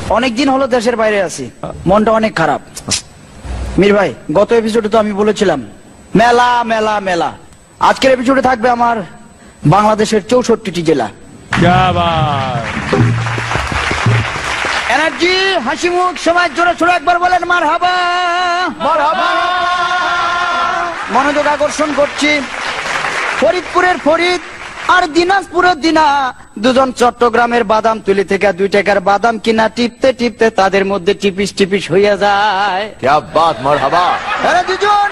অনেকদিন হলো দেশের বাইরে আছি, মনটা অনেক খারাপ। মীর ভাই, গত এপিসোডে তো আমি বলেছিলাম মেলা মেলা মেলা। আজকের এপিসোডে থাকবে আমার বাংলাদেশের 64টি জেলা। এনার্জি, হাসি মুখ, সমাজ জোরে সোরে একবার বলেন মারহাবা। মারহাবা। মনোযোগ আকর্ষণ করছি, ফরিদপুরের ফরিদ আর দিনাজপুরের দিনা দুজন চট্টগ্রামের বাদাম তুলি থেকে 2 টাকার বাদাম কিনা টিপতে টিপতে তাদের মধ্যে টিপিস টিপিস হইয়া যায়। क्या बात, मरहबा। এরা দুজন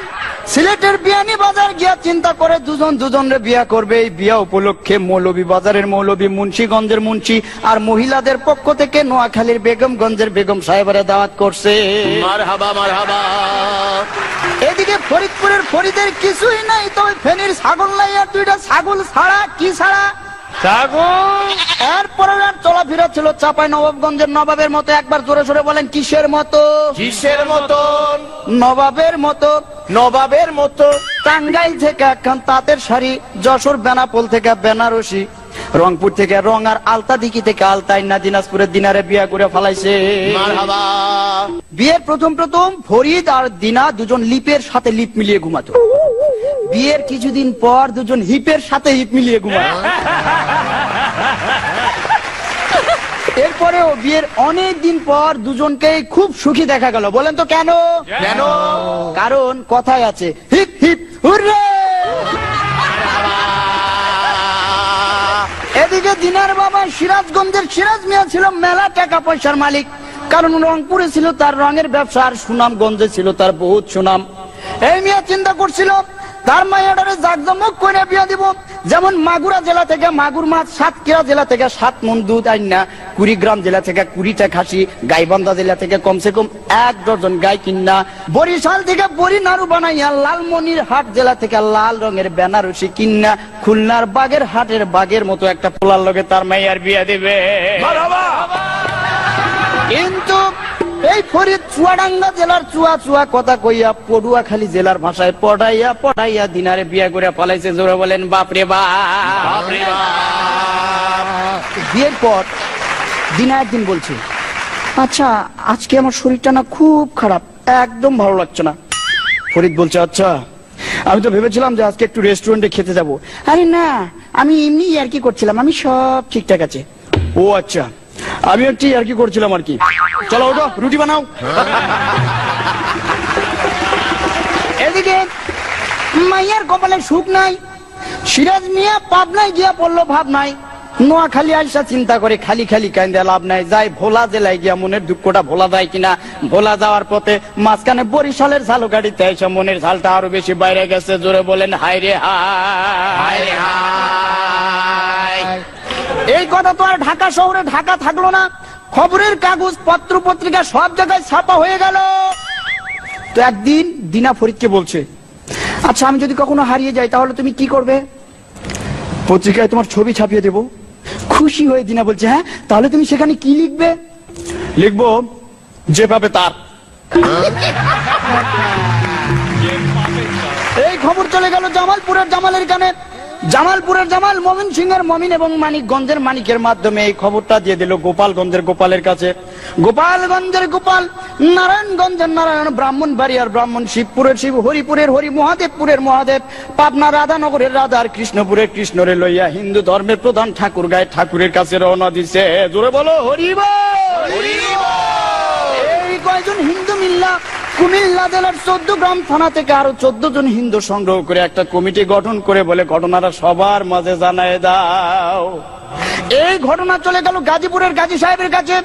সিলেটের বিয়ানী বাজার গিয়া চিন্তা করে দুজন দুজনের বিয়া করবে। এই বিয়া উপলক্ষে মৌলভী বাজারের মৌলভী, মুন্সিগঞ্জের মুন্সি আর মহিলাদের পক্ষ থেকে নোয়াখালীর বেগমগঞ্জের বেগম সাহেবের দাওয়াত করছে। मरहबा मरहबा। এদিকে ফরিদপুরের ফরিদের কিছুই নাই, তবে ফেনীর ছাগল লাইয়া 2টা ছাগল ছাড়া। কি ছাড়া? ছাগল। এরপরে চলাফেরা ছিল চাপাই নবাবগঞ্জের নবাবের মতো। একবার জোরে সোরে বলেন কিসের মতো? কিসের মতো? নবাবের মতো। নবাবের মতো। টাঙ্গাইল থেকে একখান তাঁতের শাড়ি, যশোর বেনাপোল থেকে বেনারসি, রংপুর থেকে রং আর আলতাদিকি থেকে আলতাইনা, দিনাজপুরের দিনারে বিয়া করে ফেলাইছে। মারহাবা। বিয়ের প্রথম প্রথম ফরিদ আর দিনা দুজন লিপের সাথে লিপ মিলিয়ে ঘুমাতো। বিয়ের কিছুদিন পর দুজন হিপের সাথে হিপ মিলিয়ে ঘুমাতো। এরপরেও বিয়ের অনেক দিন পর দুজনকেই খুব সুখী দেখা গেল। বলেন তো কেন? কেন? কারণ কথায় আছে হিপ হিপ হুররে। এদিকে দিনার বাবা সিরাজগঞ্জের সিরাজ মিয়া ছিল মেলা টাকা পয়সার মালিক, কারণ রংপুরে ছিল তার রঙের ব্যবসা আর সুনামগঞ্জে ছিল তার বহুত সুনাম। এই মিয়া চিন্তা করছিল তার মাইয়াটারে জাকজমক করে বিয়া দিব। যেমন মাগুরা জেলা থেকে মাগুর মাছ, সাতক্ষীরা জেলা থেকে 7 মণ দুধ আইনা, কুড়িগ্রাম জেলা থেকে 20টা খাসি, গাইবান্ধা জেলা থেকে কমসে কম 1 ডজন গাই কিনা, বরিশাল থেকে বড়ি নাড়ু বানাইয়া, লালমনিরহাট জেলা থেকে লাল রঙের বেনারসি কিনা, খুলনার বাগের হাটের বাগের মতো একটা পোলার লগে তার মাইয়ার বিয়া দিবে। কিন্তু এই ফরিদ চুয়াডাঙ্গা জেলার চুয়া চুয়া কথা কইয়া পটুয়াখালী জেলার ভাষায় পড়াইয়া পড়াইয়া দিনারে বিয়া করে ফলাইছে। জোরে বলেন বাপরে বাপ। বিয়ের পর দিনা একদিন বলছে, আচ্ছা আজকে আমার শরীরটা না খুব খারাপ, একদম ভালো লাগছে না। ফরিদ বলছে, আচ্ছা আমি তো ভেবেছিলাম যে আজকে একটু রেস্টুরেন্টে খেতে যাবো। আরে না, আমি এমনি আর কি করছিলাম, আমি সব ঠিকঠাক আছে। ও আচ্ছা, আমি একটু আর কি করছিলাম আর কি। চলো ওঠো, রুটি বানাও। এদিকে মাইয়ার কপালে সুখ নাই। সিরাজ মিয়া পাবনায় গিয়া পড়লো ভাব নাই। নোয়াখালী আইসা চিন্তা করে খালি খালি কান্দে লাভ নাই, যাই ভোলা জেলায় গিয়া মনের দুঃখটা ভোলা যায় কিনা। ভোলা যাওয়ার পথে মাঝখানে বরিশালের ঝালু গাড়িতে এসে মনের ঝালটা আরো বেশি বাইরে গেছে। জোরে বলেন হায় রে হায়। এই কথা তো আর ঢাকা শহরে ঢাকা থাকলো না, খবরের কাগজ পত্র পত্রিকা সব জায়গায় ছাপা হয়ে গেল। তো একদিন দিনা ফরিদকে বলছে, আচ্ছা আমি যদি কখনো হারিয়ে যাই তাহলে তুমি কি করবে? পত্রিকায় তোমার ছবি ছাপিয়ে দেবো। খুশি হয়ে দিনা বলছে, হ্যাঁ তাহলে তুমি সেখানে কি লিখবে? লিখবো যে পাবে তার। এই খবর চলে গেল জামালপুরের জামালের কানে। জামালপুরের জামাল মমিন সিংহের মমিন এবং মানিকগঞ্জের মানিকের মাধ্যমে এই খবরটা দিয়ে দিল গোপালগঞ্জের গোপালের কাছে। গোপালগঞ্জের গোপাল, নারায়ণগঞ্জের নারায়ণ, ব্রাহ্মণবাড়িয়ার ব্রাহ্মণ, শিবপুরের শিব, হরিপুরের হরি, মহাদেবপুরের মহাদেব, পাবনা রাধানগরের রাধা আর কৃষ্ণপুরের কৃষ্ণরে লইয়া হিন্দু ধর্মের প্রধান ঠাকুর গায়ে ঠাকুরের কাছে রওনা দিছে। জোরে বলো হরি বল। এই কয়জন হিন্দু মিল্লা কুমিল্লা জেলার 14 গ্রাম থানা থেকে আরো 14 জন হিন্দু সংগ্রহ করে একটা কমিটি গঠন করে বলে ঘটনাটা সবার মাঝে জানায় দাও। এই ঘটনা চলে গেল গাজীপুরের গাজী সাহেবের কাছে।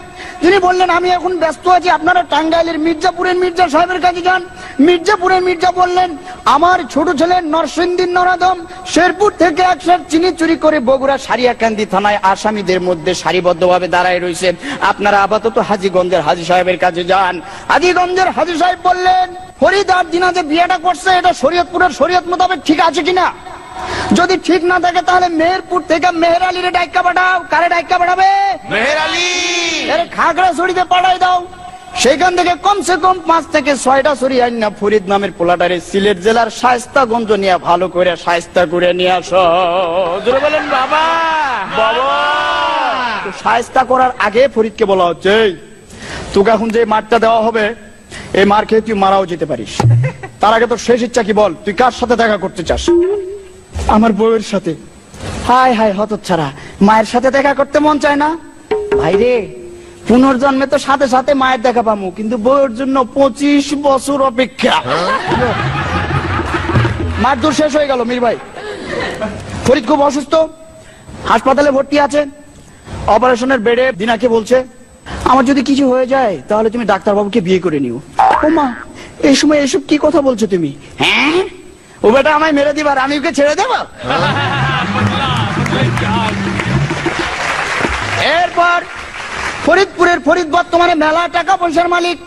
তিনি বললেন, আমি এখন ব্যস্ত আছি, আপনারা টাঙ্গাইলের মির্জাপুরের মির্জা সাহেবের কাছে যান। মির্জাপুরের মির্জা বললেন, আমার ছোট ছেলে নরসিংদীর নরাদম শেরপুর থেকে 1 সের চিনি চুরি করে বগুড়া সারিয়াকান্দি থানায় আসামিদের মধ্যে সারিবদ্ধভাবে দাঁড়ায় রয়েছেন। আপনারা আপাতত হাজীগঞ্জের হাজী সাহেবের কাছে যান। হাজীগঞ্জের হাজী সাহেব বললেন, ফরিদ আর দিনা যে বিয়েটা করছে এটা শরীয়তপুরের শরীয়ত মোতাবেক ঠিক আছে কিনা? যদি ঠিক না থাকে তাহলে মেহেরপুর থেকে মেহের আলীরে ডাইকা পাঠাও। কারে ডাইকা পাঠাবে? মেহের আলী। আরে খাগড়াছড়িতে পাঠাই দাও। সেখান থেকে কমসে কম 5 থেকে 6টা ছড়ি আইনা ফরিদ নামের পোলাটারে সিলেট জেলার শায়েস্তাগঞ্জ নিয়ে ভালো করে শায়েস্তা করে নিয়ে আসো। জোরে বলেন বাবা। বাবা। শায়েস্তা করার আগে ফরিদকে বলা হচ্ছে, তোকে এখন যে মারটা দেওয়া হবে এই মার খেয়ে তুই মারাও যেতে পারিস। তার আগে তোর শেষ ইচ্ছা কি বল, তুই কার সাথে দেখা করতে চাস? আমার বউয়ের সাথে। হায় হায় হতচ্ছাড়া, মায়ের সাথে দেখা করতে মন চায় না? ভাইরে, পুনর্জন্মে তো সাথে সাথে মায়ের দেখা পামু, কিন্তু বউয়ের জন্য 25 বছর অপেক্ষা। মার দূর শেষ হয়ে গেল মীর ভাই। ফরিদ খুব অসুস্থ, হাসপাতালে ভর্তি আছে, অপারেশনের বেডে। দিনাকে বলছে, আমার যদি কিছু হয়ে যায় তাহলে তুমি ডাক্তারবাবুকে বিয়ে করে নিও। ও মা, এই সময় এসব কি কথা বলছো তুমি? হ্যাঁ, ও বেটা আমায় মেরে দিবার, আমি ওকে ছেড়ে দেব? এরপর ফরিদপুরের ফরিদ বর্তমানে মেলা টাকা পয়সার মালিক।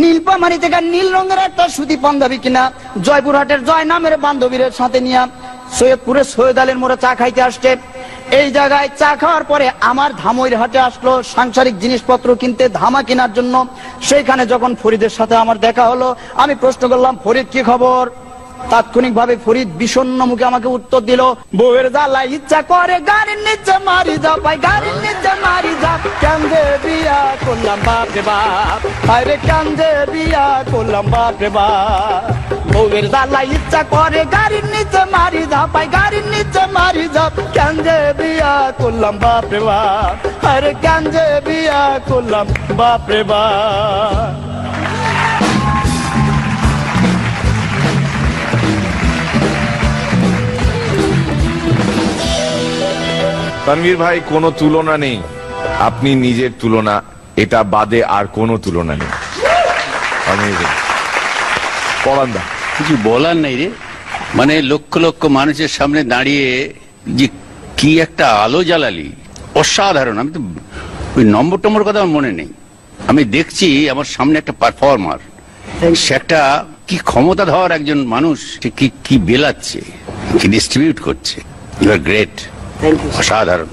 নীলপামারি থেকে নীল রঙের একটা সুতি পাঞ্জাবি কিনা জয়পুরহাটের জয় নামের বান্ধবীর সাথে নিয়ে সৈয়দপুরে সৈয়দ আলীর মোড়ে চা খাইতে আসছে। এই জায়গায় চা খাওয়ার পরে আমার ধামইর হাটে আসলো সাংসারিক জিনিসপত্র কিনতে, ধামা কেনার জন্য। সেইখানে যখন ফরিদের সাথে আমার দেখা হলো, আমি প্রশ্ন করলাম, ফরিদ কি খবর? তাৎক্ষণিক ভাবে ফরিদ বিষণ্ণ মুখে আমাকে উত্তর দিল, বউয়ের জ্বালায় ইচ্ছা করে গাড়ির নিচে মারি যা পাই, গাড়ির নিচে মারি যা। কান্দে বিয়া করলাম বাপ রে বাপ, আরে কান্দে বিয়া করলাম বাপ রে বাপ। বউয়ের জ্বালায় ইচ্ছা করে গাড়ির নিচে মারি যা পাই, গাড়ির নিচে মারি যা। কান্দে বিয়া করলাম বাপ রে বাপ, আরে কান্দে বিয়া করলাম বাপ রে বাপ। তানভীর ভাই, কোনো তুলনা নেই, আপনি নিজের তুলনা, এটা বাদে আর কোনো তুলনা নেই। পরান্দা, কিছু বলার নেই রে। মানে লক্ষ লক্ষ মানুষের সামনে দাঁড়িয়ে যে কি একটা আলো জ্বালালি, অসাধারণ। আমি তো ওই নম্বর টম্বর কথা আমার মনে নেই, আমি দেখছি আমার সামনে একটা পারফর্মার, সে একটা কি ক্ষমতা ধর একজন মানুষ, সে কি কি বেলাচ্ছে, কি ডিস্ট্রিবিউট করছে। ইউ আর গ্রেট, অসাধারণ।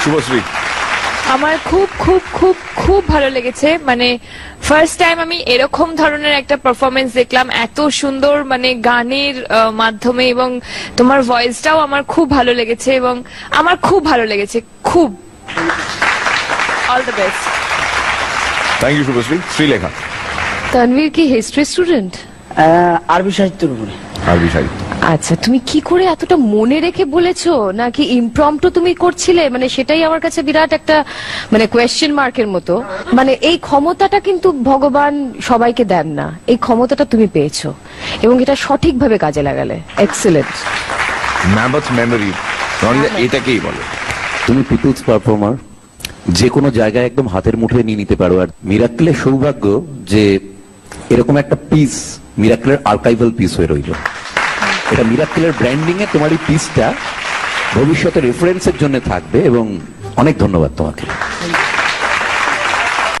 শুভশ্রী। আমার খুব খুব খুব খুব ভালো লেগেছে। মানে ফার্স্ট টাইম আমি এরকম ধরনের একটা পারফরমেন্স দেখলাম, এত সুন্দর মানে গানের মাধ্যমে, এবং তোমার ভয়েসটাও আমার খুব ভালো লেগেছে, এবং আমার খুব ভালো লেগেছে, খুব। All the best. Thank you Shubhashree. Srilekha. Tanvir কি হিস্ট্রি স্টুডেন্ট? আরবি সাহিত্যের উপরে। আরবি সাহিত্য। আচ্ছা, তুমি কি করে এতটা মনে রেখে বলেছো, নাকি ইমপ্রম্পটু তুমি করছিলে? মানে সেটাই আমার কাছে বিরাট একটা মানে কোয়েশ্চেন মার্কের মতো। মানে এই ক্ষমতাটা কিন্তু ভগবান সবাইকে দেন না, এই ক্ষমতাটা তুমি পেয়েছো এবং এটা সঠিকভাবে কাজে লাগালে। এক্সেলেন্ট। ম্যামথ মেমোরি, এটাকেই বলে। তুমি পিপলস পারফর্মার, যে কোনো জায়গায় একদম হাতের মুঠোয় নিয়ে নিতে পারো। আর মিরাক্কেলের সৌভাগ্য যে এরকম একটা পিস মিরাক্কেলের আর্কাইভাল পিস হয়ে রইল। এটা মিরাক্কেলের ব্র্যান্ডিং এ তোমার এই পিসটা ভবিষ্যতে রেফারেন্সের জন্য থাকবে, এবং অনেক ধন্যবাদ তোমাকে।